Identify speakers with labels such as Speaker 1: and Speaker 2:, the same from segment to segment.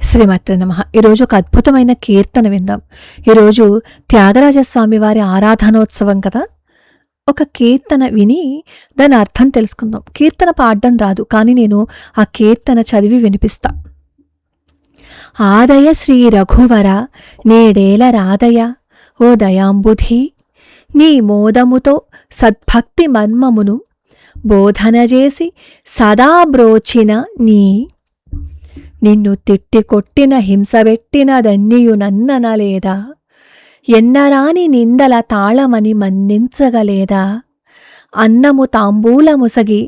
Speaker 1: శ్రీమాత్రే నమః. ఈరోజు ఒక అద్భుతమైన కీర్తన విందాం. ఈరోజు త్యాగరాజస్వామి వారి ఆరాధనోత్సవం కదా. ఒక కీర్తన విని దాని అర్థం తెలుసుకుందాం. కీర్తన పాడడం రాదు, కానీ నేను ఆ కీర్తన చదివి వినిపిస్తా. ఆదయ శ్రీ రఘువర నేడేల రాదయ ఓ దయాంబుధి, నీ మోదముతో సద్భక్తి మర్మమును బోధన చేసి సదా బ్రోచిన నీ నిన్ను తిట్టి కొట్టిన హింసబెట్టిన దన్నియు నన్ననలేదా, ఎన్నరాని నిందల తాళమని మన్నించగలేదా, అన్నము తాంబూలముసగి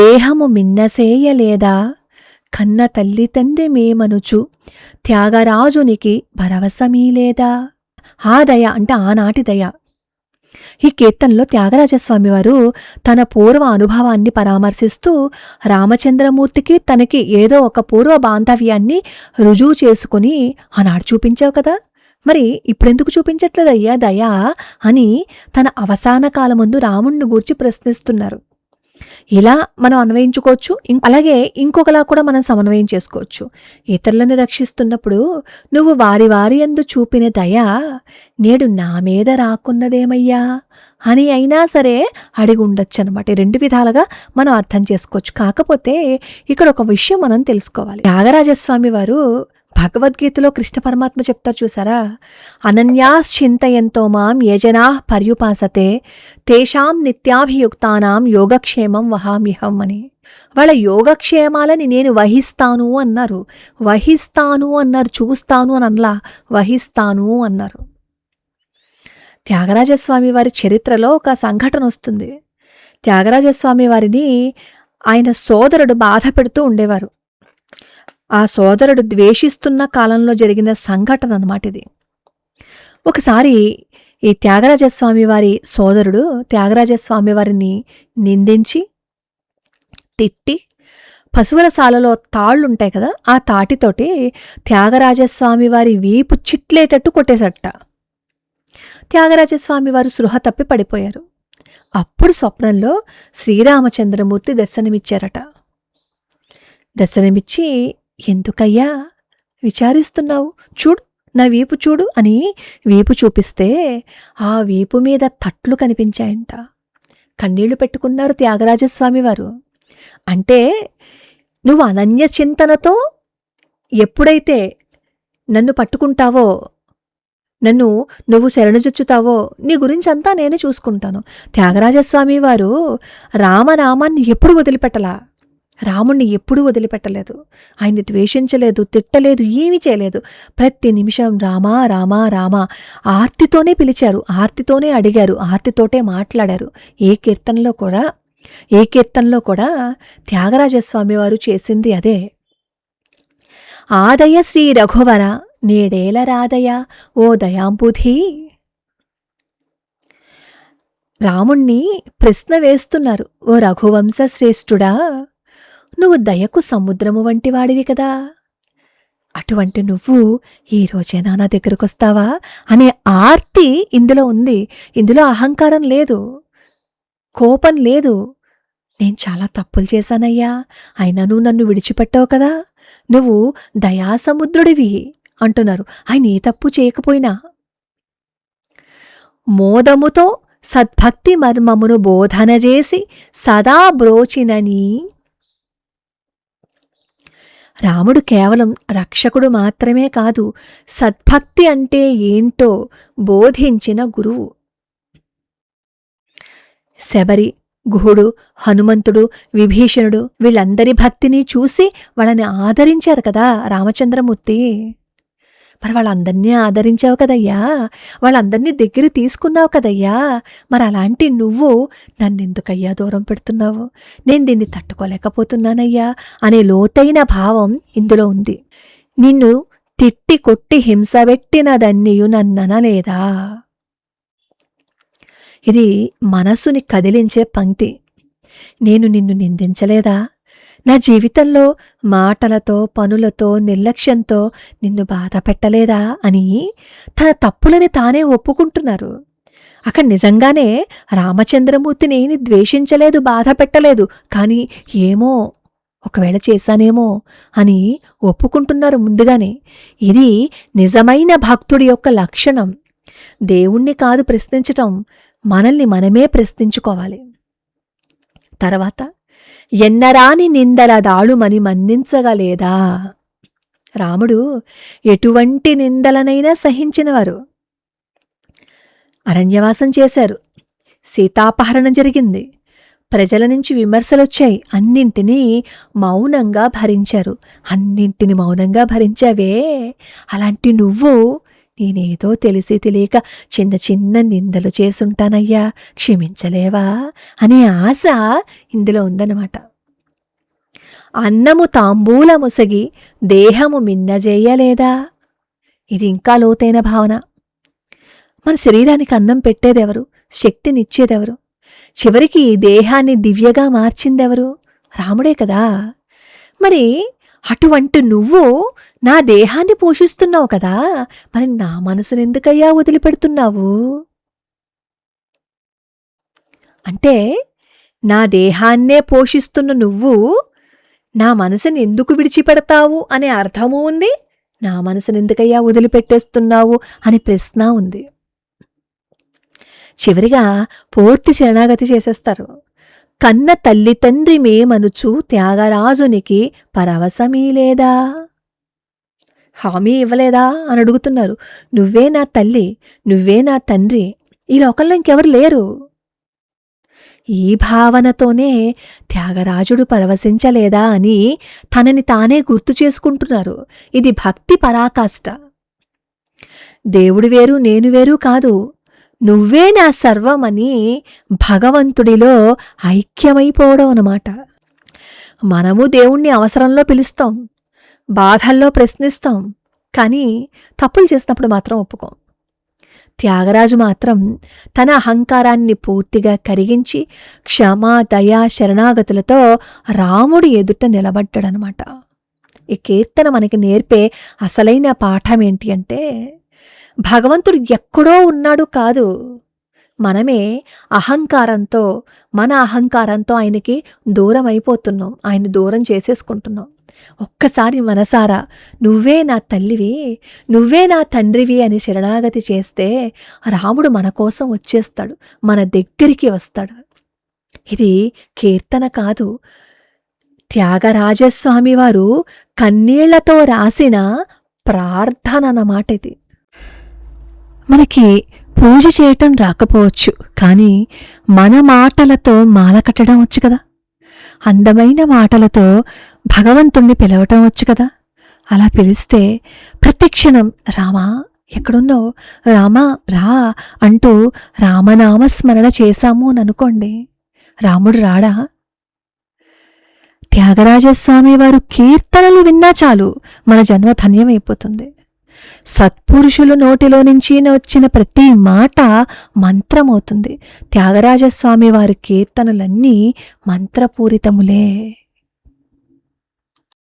Speaker 1: దేహము మిన్నసేయలేదా, కన్న తల్లి తండ్రి మేమనుచు త్యాగరాజునికి భరవసమీలేదా. ఆ దయ అంటే ఆనాటి దయ. ఈ కీర్తనలో త్యాగరాజస్వామి వారు తన పూర్వ అనుభవాన్ని పరామర్శిస్తూ రామచంద్రమూర్తికి తనకి ఏదో ఒక పూర్వ బాంధవ్యాన్ని రుజువు చేసుకుని ఆనాడు చూపించావు కదా, మరి ఇప్పుడెందుకు చూపించట్లేదయ్యా దయా అని తన అవసాన కాలముందు రాముణ్ణి గూర్చి ప్రశ్నిస్తున్నారు. ఇలా మనం అన్వయించుకోవచ్చు. అలాగే ఇంకొకలా కూడా మనం సమన్వయం చేసుకోవచ్చు. ఇతరులను రక్షిస్తున్నప్పుడు నువ్వు వారి యందు చూపిన దయ నేడు నా మీద రాకున్నదేమయ్యా అని అయినా సరే అడిగి ఉండొచ్చు అనమాట. రెండు విధాలుగా మనం అర్థం చేసుకోవచ్చు. కాకపోతే ఇక్కడ ఒక విషయం మనం తెలుసుకోవాలి. త్యాగరాజస్వామి వారు భగవద్గీతలో కృష్ణ పరమాత్మ చెప్తారు చూసారా, అనన్యాశ్చింతయంతో మాం యజనా పర్యుపాసతే తేషాం నిత్యాభియుక్తానాం యోగక్షేమం వహామ్యహం అని. వాళ్ళ యోగక్షేమాలని నేను వహిస్తాను అన్నారు. చూస్తాను అని అనలా, వహిస్తాను అన్నారు. త్యాగరాజస్వామి వారి చరిత్రలో ఒక సంఘటన వస్తుంది. త్యాగరాజస్వామి వారిని ఆయన సోదరుడు బాధ పెడుతూ ఉండేవారు. ఆ సోదరుడు ద్వేషిస్తున్న కాలంలో జరిగిన సంఘటన అన్నమాట ఇది. ఒకసారి ఈ త్యాగరాజస్వామి వారి సోదరుడు త్యాగరాజస్వామి వారిని నిందించి తిట్టి పశువుల శాలలో తాళ్ళుంటాయి కదా, ఆ తాటితోటి త్యాగరాజస్వామి వారి వీపు చిట్లేటట్టు కొట్టేసట. త్యాగరాజస్వామి వారు సృహ తప్పి పడిపోయారు. అప్పుడు స్వప్నంలో శ్రీరామచంద్రమూర్తి దర్శనమిచ్చారట. దర్శనమిచ్చి, ఎందుకయ్యా విచారిస్తున్నావు, చూడు నా వీపు చూడు అని వీపు చూపిస్తే ఆ వీపు మీద తట్లు కనిపించాయంట. కన్నీళ్లు పెట్టుకున్నారు త్యాగరాజస్వామి వారు. అంటే నువ్వు అనన్య చింతనతో ఎప్పుడైతే నన్ను పట్టుకుంటావో, నువ్వు శరణుజొచ్చుతావో నీ గురించి అంతా నేనే చూసుకుంటాను. త్యాగరాజస్వామి వారు రామనామాన్ని ఎప్పుడు వదిలిపెట్టలా, రాముణ్ణి ఎప్పుడూ వదిలిపెట్టలేదు. ఆయన్ని ద్వేషించలేదు, తిట్టలేదు, ఏమీ చేయలేదు. ప్రతి నిమిషం రామా రామా రామా ఆర్తితోనే పిలిచారు, ఆర్తితోనే అడిగారు, ఆర్తితోటే మాట్లాడారు. ఏ కీర్తనలో కూడా త్యాగరాజస్వామి వారు చేసింది అదే. ఆదయ శ్రీ రఘువర నేడేల రాదయ ఓ దయాంబుధి. రాముణ్ణి ప్రశ్న వేస్తున్నారు, ఓ రఘువంశ శ్రేష్ఠుడా, నువ్వు దయకు సముద్రము వంటి వాడివి కదా, అటువంటి నువ్వు ఈ రోజైనా నా దగ్గరకొస్తావా అనే ఆర్తి ఇందులో ఉంది. ఇందులో అహంకారం లేదు, కోపం లేదు. నేను చాలా తప్పులు చేశానయ్యా, అయినా నువ్వు నన్ను విడిచిపెట్టావు కదా, నువ్వు దయాసముద్రుడివి అంటున్నారు. ఆయన ఏ తప్పు చేయకపోయినా మోదముతో సద్భక్తి మర్మమును బోధన చేసి సదా బ్రోచినని. రాముడు కేవలం రక్షకుడు మాత్రమే కాదు, సద్భక్తి అంటే ఏంటో బోధించిన గురువు. శబరి, గుహుడు, హనుమంతుడు, విభీషణుడు వీళ్ళందరి భక్తిని చూసి వాళ్ళని ఆదరించారు కదా రామచంద్రమూర్తి. మరి వాళ్ళందరినీ ఆదరించావు కదయ్యా, వాళ్ళందరినీ దగ్గర తీసుకున్నావు కదయ్యా, మరి అలాంటి నువ్వు నన్నెందుకయ్యా దూరం పెడుతున్నావు, నేను దీన్ని తట్టుకోలేకపోతున్నానయ్యా అనే లోతైన భావం ఇందులో ఉంది. నిన్ను తిట్టి కొట్టి హింసబెట్టినదన్నియు నన్ననలేదా. ఇది మనసుని కదిలించే పంక్తి. నేను నిన్ను నిందించలేదా, నా జీవితంలో మాటలతో పనులతో నిర్లక్ష్యంతో నిన్ను బాధ పెట్టలేదా అని తన తప్పులని తానే ఒప్పుకుంటున్నారు. అక్కడ నిజంగానే రామచంద్రమూర్తిని ద్వేషించలేదు, బాధ పెట్టలేదు. కానీ ఏమో ఒకవేళ చేశానేమో అని ఒప్పుకుంటున్నారు ముందుగానే. ఇది నిజమైన భక్తుడి యొక్క లక్షణం. దేవుణ్ణి కాదు ప్రశ్నించటం, మనల్ని మనమే ప్రశ్నించుకోవాలి. తర్వాత ఎన్నరాని నిందల దాళుమని మన్నించగలేదా? రాముడు ఎటువంటి నిందలనైనా సహించినవారు. అరణ్యవాసం చేశారు, సీతాపహరణం జరిగింది, ప్రజల నుంచి విమర్శలొచ్చాయి, అన్నింటినీ మౌనంగా భరించారు. అన్నింటిని మౌనంగా భరించావే, అలాంటి నువ్వు నేనేదో తెలిసి తెలియక చిన్న చిన్న నిందలు చేసుంటానయ్యా, క్షమించలేవా అనే ఆశ ఇందులో ఉందన్నమాట. అన్నము తాంబూలముసగి దేహము మిన్నజేయలేదా? ఇది ఇంకా లోతైన భావన. మన శరీరానికి అన్నం పెట్టేదెవరు? శక్తినిచ్చేదెవరు? చివరికి ఈ దేహాన్ని దివ్యగా మార్చిందెవరు? రాముడే కదా. మరి అటువంటి నువ్వు నా దేహాన్ని పోషిస్తున్నావు కదా, మరి నా మనసునెందుకయ్యా వదిలిపెడుతున్నావు? అంటే నా దేహాన్నే పోషిస్తున్న నువ్వు నా మనసుని ఎందుకు విడిచిపెడతావు అనే అర్థమూ ఉంది, నా మనసునెందుకయ్యా వదిలిపెట్టేస్తున్నావు అని ప్రశ్న ఉంది. చివరిగా పూర్తి శరణాగతి చేసేస్తారు. కన్న తల్లి తండ్రి మేమనుచు త్యాగరాజునికి పరవశమీ లేదా? హామీ ఇవ్వలేదా అని అడుగుతున్నారు. నువ్వే నా తల్లి, నువ్వే నా తండ్రి, ఈ లోకంలో ఇంకెవరు లేరు. ఈ భావనతోనే త్యాగరాజుడు పరవశించలేదా అని తనని తానే గుర్తు చేసుకుంటున్నారు. ఇది భక్తి పరాకాష్ట. దేవుడు వేరు, నేను వేరు కాదు, నువ్వే నా సర్వమని భగవంతుడిలో ఐక్యమైపోవడం అన్నమాట. మనము దేవుణ్ణి అవసరంలో పిలుస్తాం, బాధల్లో ప్రశ్నిస్తాం, కానీ తప్పులు చేసినప్పుడు మాత్రం ఒప్పుకోం. త్యాగరాజు మాత్రం తన అహంకారాన్ని పూర్తిగా కరిగించి క్షమా దయా శరణాగతులతో రాముడి ఎదుట నిలబడ్డాడనమాట. ఈ కీర్తన మనకి నేర్పే అసలైన పాఠం ఏంటి అంటే, భగవంతుడు ఎక్కడో ఉన్నాడు కాదు, మనమే అహంకారంతో, మన అహంకారంతో ఆయనకి దూరం అయిపోతున్నాం, ఆయన దూరం చేసేసుకుంటున్నాం. ఒక్కసారి మనసారా నువ్వే నా తల్లివి, నువ్వే నా తండ్రివి అని శరణాగతి చేస్తే రాముడు మన కోసం వచ్చేస్తాడు, మన దగ్గరికి వస్తాడు. ఇది కీర్తన కాదు, త్యాగరాజస్వామి వారు కన్నీళ్లతో రాసిన ప్రార్థన అన్నమాట ఇది. మనకి పూజ చేయటం రాకపోవచ్చు, కానీ మన మాటలతో మాల కట్టడం వచ్చు కదా, అందమైన మాటలతో భగవంతుణ్ణి పిలవటం వచ్చు కదా. అలా పిలిస్తే ప్రతిక్షణం రామా ఎక్కడున్నావు, రామా రా అంటూ రామనామస్మరణ చేశాము అని అనుకోండి, రాముడు రాడా? త్యాగరాజస్వామి వారు కీర్తనలు విన్నా చాలు మన జన్మ ధన్యమైపోతుంది. సత్పురుషుల నోటిలో నుంచి వచ్చిన ప్రతి మాట మంత్రమవుతుంది. త్యాగరాజస్వామి వారి కీర్తనలన్నీ మంత్రపూరితములే.